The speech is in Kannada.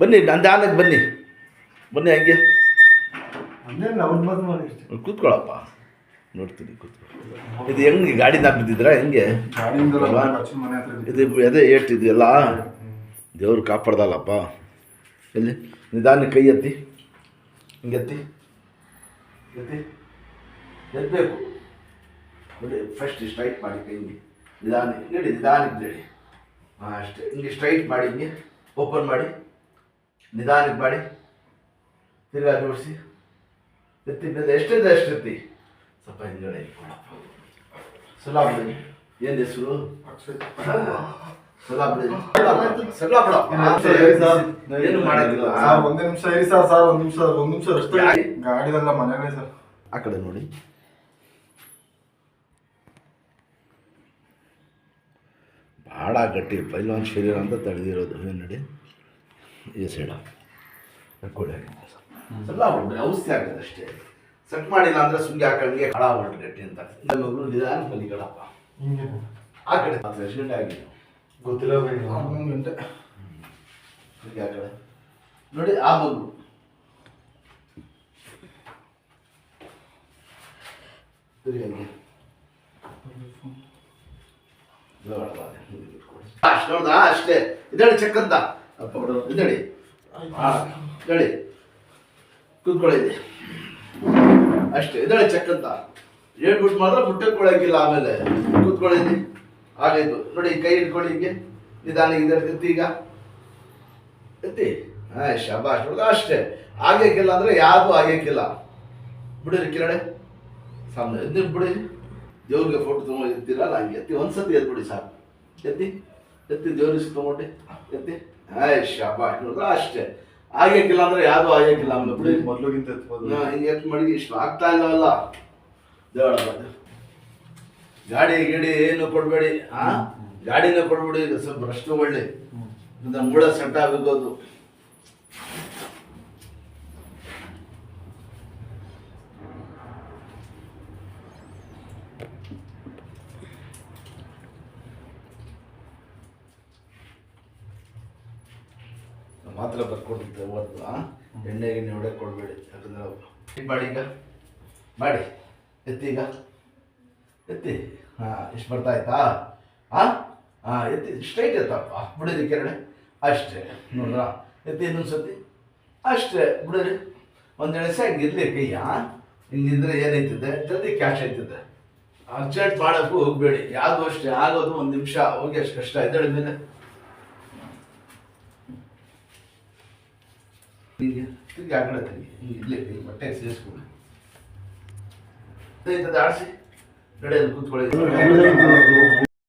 ಬನ್ನಿ ನಿಧಾನಕ್ಕೆ ಬನ್ನಿ ಬನ್ನಿ ಹಂಗೆ ಕೂತ್ಕೊಳ್ಳಪ್ಪ ನೋಡ್ತೀನಿ ಕೂತ್ಕೊಳ್ಳಿ. ಇದು ಹೆಂಗೆ ಗಾಡಿನ ಬಿದ್ದಿದ್ರಾ ಹೆಂಗೆ? ಇದು ಅದೇ ಏಟಿದೆಯಲ್ಲ, ದೇವ್ರು ಕಾಪಾಡ್ದಲ್ಲಪ್ಪ. ಎಲ್ಲಿ ನಿಧಾನ ಕೈ ಎತ್ತಿ, ಹಿಂಗೆ ಎತ್ತಿ ಎತ್ತಿ ಎತ್ತಬೇಕು ನೋಡಿ. ಫಸ್ಟ್ ಸ್ಟ್ರೈಟ್ ಮಾಡಿ ಕೈ ಹಿಂಗೆ ನಿಧಾನ ಹೇಳಿ, ನಿಧಾನಕ್ಕೆ ಹೇಳಿ. ಹಾಂ ಅಷ್ಟೇ. ಹಿಂಗೆ ಸ್ಟ್ರೈಟ್ ಮಾಡಿ, ಹಿಂಗೆ ಓಪನ್ ಮಾಡಿ, ನಿಧಾನಕ್ಕೆ ಮಾಡಿ, ತಿರ್ಗಾ ಜೋಡಿಸಿ ಎತ್ತಿ ಮೇಲೆ ಎಷ್ಟಿದೆ ಅಷ್ಟು ಎತ್ತಿ. ಸ್ವಲ್ಪ ಹಿಂದ್ಗಡೆ ಕೊಡಪ್ಪ. ಸಲಾಬಿಡಿ. ಏನು ಹೆಸರು? ಸಲಾಬಿಡಿ. ಏನು ಮಾಡೋದಿಲ್ಲ. ಒಂದೇ ನಿಮಿಷ ಇರಿ ಸರ್. ಒಂದು ನಿಮಿಷ ಅಷ್ಟೇ. ಗಾಡಿದೆಲ್ಲ ಮನೆಯಲ್ಲೇ ಸರ್. ಆ ಕಡೆ ನೋಡಿ. ಭಾಳ ಗಟ್ಟಿ ಪೈಲ್ವಾನ್ ಶರೀರ ಅಂತ ತಡೆದಿರೋದು. ಏನು ನೋಡಿ ಈ ಸೈಡ ಕೊಡಿ. ಸಲ್ಲ ಔಷಧಿ ಆಗೋದು ಅಷ್ಟೇ. ಸೆಟ್ ಮಾಡಿಲ್ಲ ಅಂದರೆ ಸುಂಗಿ ಹಾಕೊಂಡ್ಗೆ ಹಳ ಹೊರಟು ಗಟ್ಟಿ ಅಂತ. ಮಗಳು ನಿಧಾನ ಕಲಿಗಳಪ್ಪ. ಆ ಕಡೆ ಎಷ್ಟು ಗಂಟೆ ಆಗಿದೆ ಗೊತ್ತಿಲ್ಲ. 11 ಗಂಟೆ. ಸುಂಗಿ ಆ ಕಡೆ ನೋಡಿ. ಆ ಮಗಳು ಹಂಗೆ ಅಷ್ಟೇ ಅಷ್ಟೇ. ಇದಳಿ ಚೆಕ್ಕಂತ ಇದಳಿ ಹೇಳಿ ಕೂತ್ಕೊಳ್ಳಿ ಅಷ್ಟೇ. ಇದಳಿ ಚೆಕ್ಕಂತ ಹೇಳ್ಬಿಟ್ಟು ಮಾತ್ರ ಮುಟ್ಟಕ್ಕೊಳಗಿಲ್ಲ. ಆಮೇಲೆ ಕೂತ್ಕೊಳ್ಳಿ. ಆಗಾಯ್ತು ನೋಡಿ. ಕೈ ಇಟ್ಕೊಳ್ಳಿ ಹಿಂಗೆ ನಿಧಾನ. ಎತ್ತಿ ಈಗ ಎತ್ತಿ. ಹಾಂ ಶಬಾಷ್ ನೋಡ್ದ ಅಷ್ಟೇ. ಆಗಕ್ಕಿಲ್ಲ ಅಂದರೆ ಯಾವುದು ಆಗಕ್ಕಿಲ್ಲ. ಬಿಡಿರಿ ಕೆಳಗಡೆ ಸಾಮನೆ ಎದ್ದು ಬಿಡಿ. ದೇವ್ರಿಗೆ ಫೋಟೋ ತೊಗೊಂಡು ಎತ್ತೀರಲ್ಲ ಹಂಗೆ ಎತ್ತಿ. ಒಂದ್ಸತಿ ಎದ್ಬಿಡಿ ಸಾಕು. ಎತ್ತಿ ಎತ್ತಿ ದೇವ್ರಿಗೆ ತೊಗೊಂಡು ಎತ್ತಿ. ಹಾಂ ಶಬಾಷ್ ನೋಡ್ದ ಅಷ್ಟೇ. ಆಗಕ್ಕಿಲ್ಲ ಅಂದರೆ ಯಾವುದು ಆಗಕ್ಕಿಲ್ಲ. ಆಮೇಲೆ ಬಿಡಿ. ಮೊದಲಿಗಿಂತ ಹಿಂಗೆ ಎತ್ತು ಮಾಡಿ. ಇಷ್ಟು ಆಗ್ತಾ ಇಲ್ಲವಲ್ಲ ದೇವಳ. ಗಾಡಿ ಗಿಡಿ ಏನು ಕೊಡಬೇಡಿ. ಹಾಂ ಗಾಡಿನೇ ಕೊಡ್ಬೇಡಿ. ಸ್ವಲ್ಪ ರಷ್ಟು ಒಳ್ಳೆ ಮೂಳ ಸೆಟ್ ಆಗೋದು. ಮಾತ್ರ ಬರ್ಕೊಟ್ಟಿದ್ದೆ ಓದ್ತು. ಎಣ್ಣೆ ಗಿಣ್ಣೆ ಹೊಡೆ ಕೊಡಬೇಡಿ. ಯಾಕಂದ್ರೆ ಮಾಡಿ ಈಗ ಮಾಡಿ. ಎತ್ತಿ ಈಗ ಎತ್ತಿ. ಹಾಂ ಇಷ್ಟು ಬರ್ತಾ ಆಯ್ತಾ? ಹಾಂ ಹಾಂ ಎತ್ತಿ. ಸ್ಟ್ರೈಟ್ ಎತ್ತಪ್ಪ. ಬಿಡಿರಿ ಕೆರಡೆ ಅಷ್ಟೇ. ನೋಡ್ರಾ ಎತ್ತಿ ಇನ್ನೊಂದು ಸತಿ ಅಷ್ಟೇ. ಬಿಡಿರಿ. ಒಂದು ಎಣೆ ಹಿಂಗೆ ಇರಲಿ ಕೈಯ. ಹಿಂಗಿದ್ರೆ ಏನೈತಿದೆ ಜಲ್ದಿ ಕ್ಯಾಶ್ ಆಯ್ತಿದೆ. ಅರ್ಜೆಂಟ್ ಮಾಡೋಕ್ಕೂ ಹೋಗಬೇಡಿ. ಯಾವುದು ಅಷ್ಟೇ ಆಗೋದು 1 ನಿಮಿಷ ಹೋಗಿ ಅಷ್ಟು ಕಷ್ಟ. ಇದ್ದಾಳೆ ಮೇಲೆ ಹೀಗೆ ತಿರುಗಿ ಆ ಕಡೆ ತಿರುಗಿ ಹಿಂಗೆ ಇರಲಿ. ಬಟ್ಟೆ ಸೇರಿಸ್ಕೊಳ್ಳಿ. ಆಡಿಸಿ ನಡೆಯಲ್ಲಿ ಕೂತ್ಕೊಳ್ಳಿ.